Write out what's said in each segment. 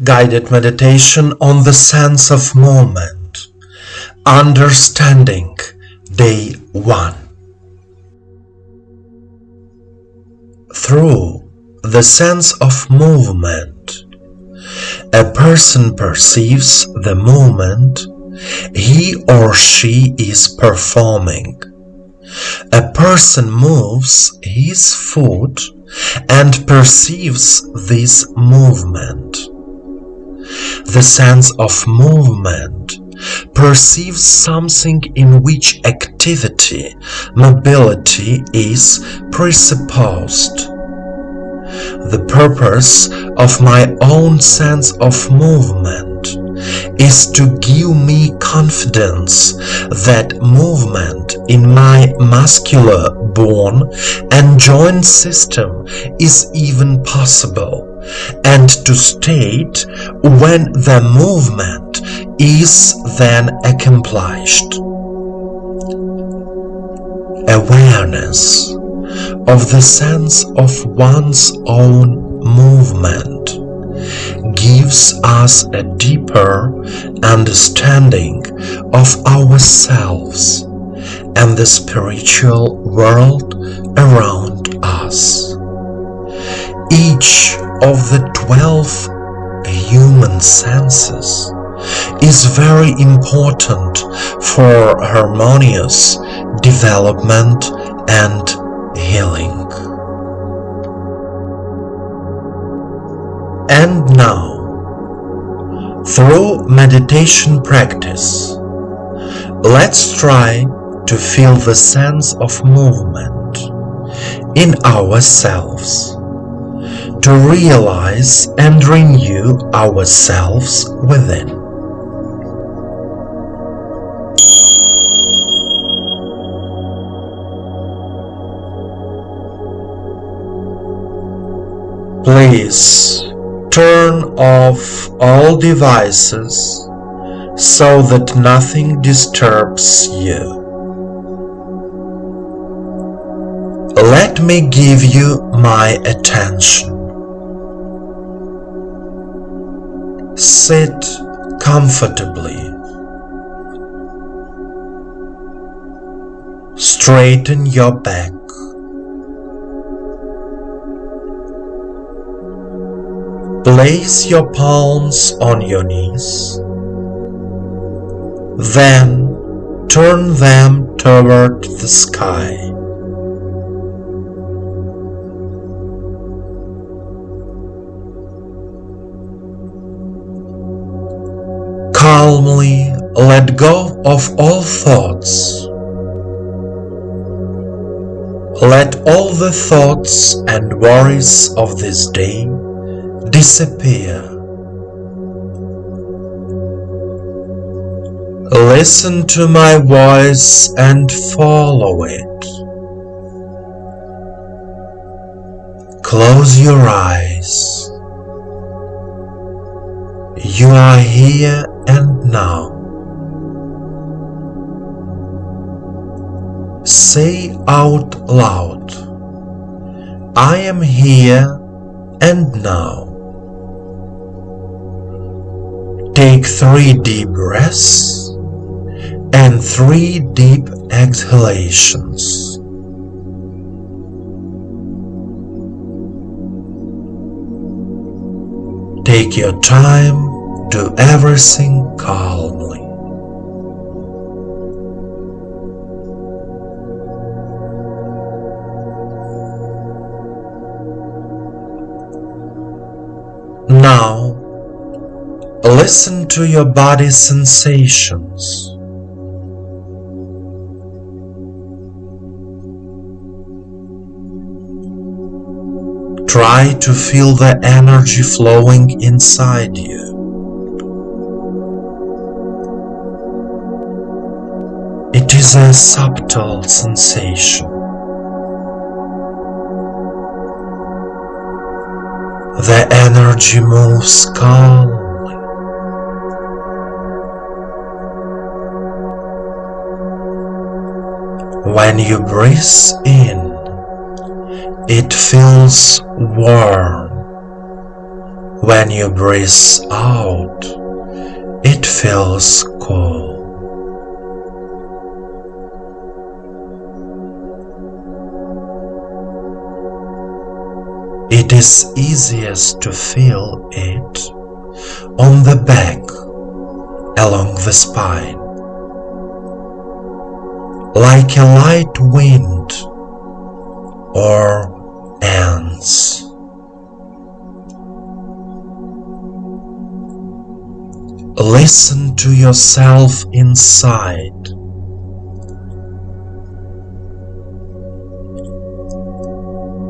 Guided meditation on the sense of movement. Understanding, Day 1. Through the sense of movement, a person perceives the movement he or she is performing. A person moves his foot and perceives this movement. The sense of movement perceives something in which activity, mobility is presupposed. The purpose of my own sense of movement is to give me confidence that movement in my muscular bone and joint system is even possible, and to state when the movement is then accomplished. Awareness of the sense of one's own movement gives us a deeper understanding of ourselves and the spiritual world around us. Each of the 12 human senses is very important for harmonious development and healing. And now, through meditation practice, let's try to feel the sense of movement in ourselves, to realize and renew ourselves within. Please turn off all devices so that nothing disturbs you. Let me give you my attention. Sit comfortably. Straighten your back. Place your palms on your knees. Then turn them toward the sky. Calmly let go of all thoughts. Let all the thoughts and worries of this day disappear. Listen to my voice and follow it. Close your eyes. You are here and now. Say out loud, I am here and now. Take 3 deep breaths and 3 deep exhalations. Take your time, do everything calmly. Now, listen to your body's sensations. Try to feel the energy flowing inside you. It is a subtle sensation. The energy moves calmly. When you breathe in, it feels warm, When you breathe out, it feels cool. It is easiest to feel it on the back, along the spine, like a light wind or ants. Listen to yourself inside.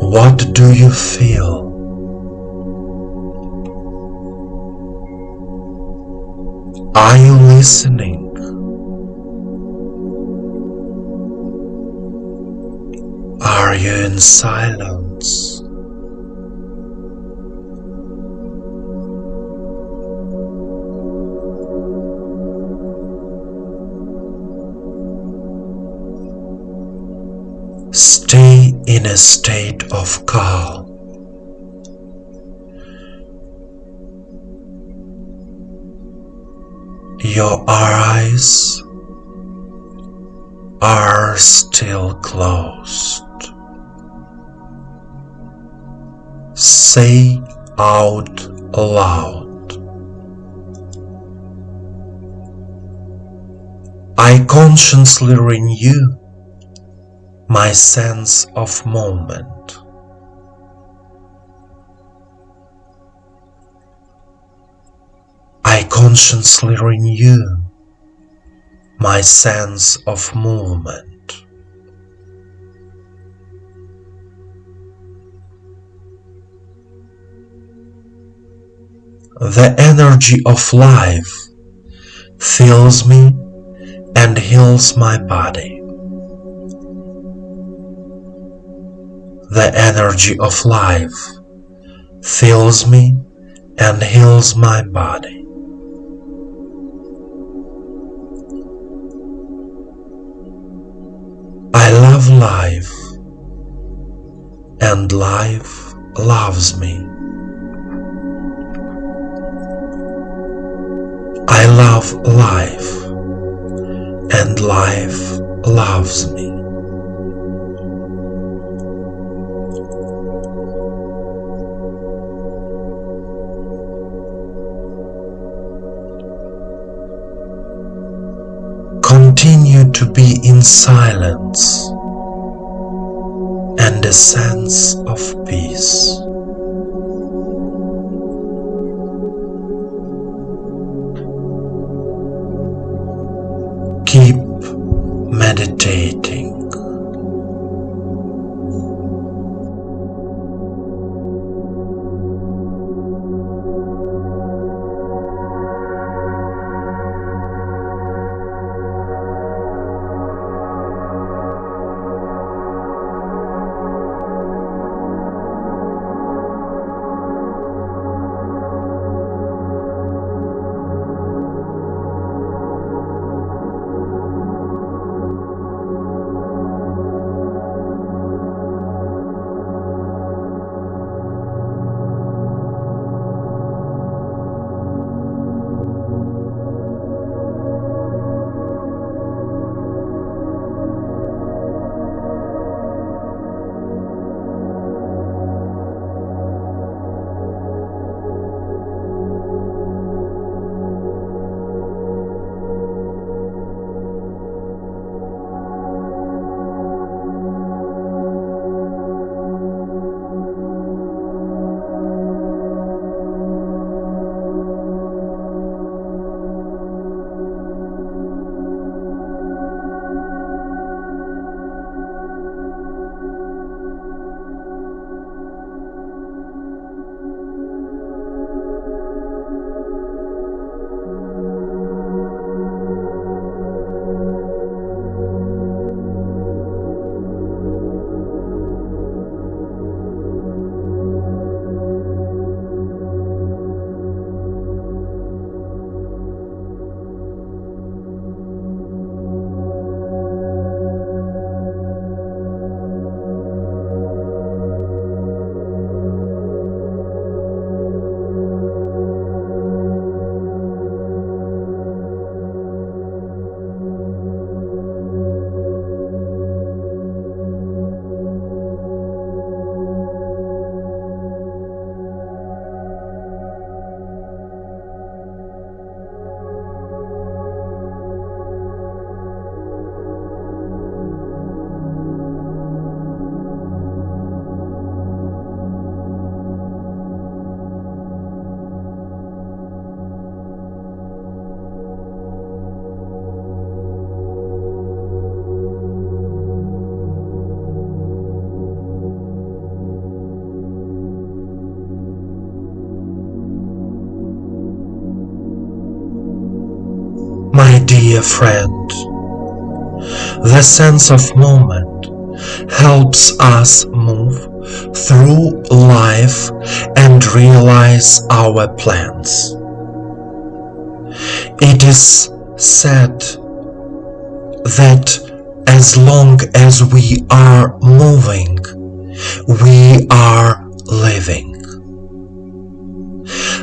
What do you feel? Are you listening? Are you in silence? Stay in a state of calm. Your eyes are still closed. Say out loud, I consciously renew my sense of moment. I consciously renew my sense of movement. The energy of life fills me and heals my body. The energy of life fills me and heals my body. I love life, and life loves me. I love life, and life loves me. Continue to be in silence and a sense of peace. Keep meditating. My dear friend, the sense of movement helps us move through life and realize our plans. It is said that as long as we are moving, we are living.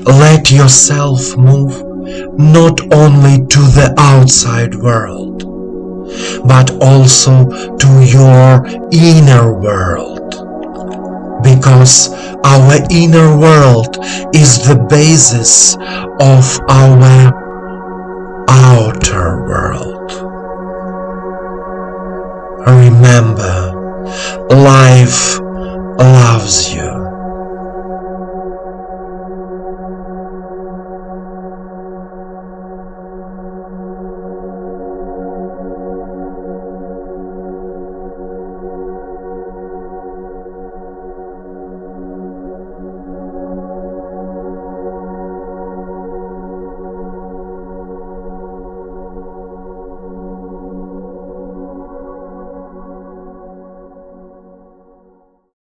Let yourself move not only to the outside world, but also to your inner world, because our inner world is the basis of our outer world. Remember, life loves you.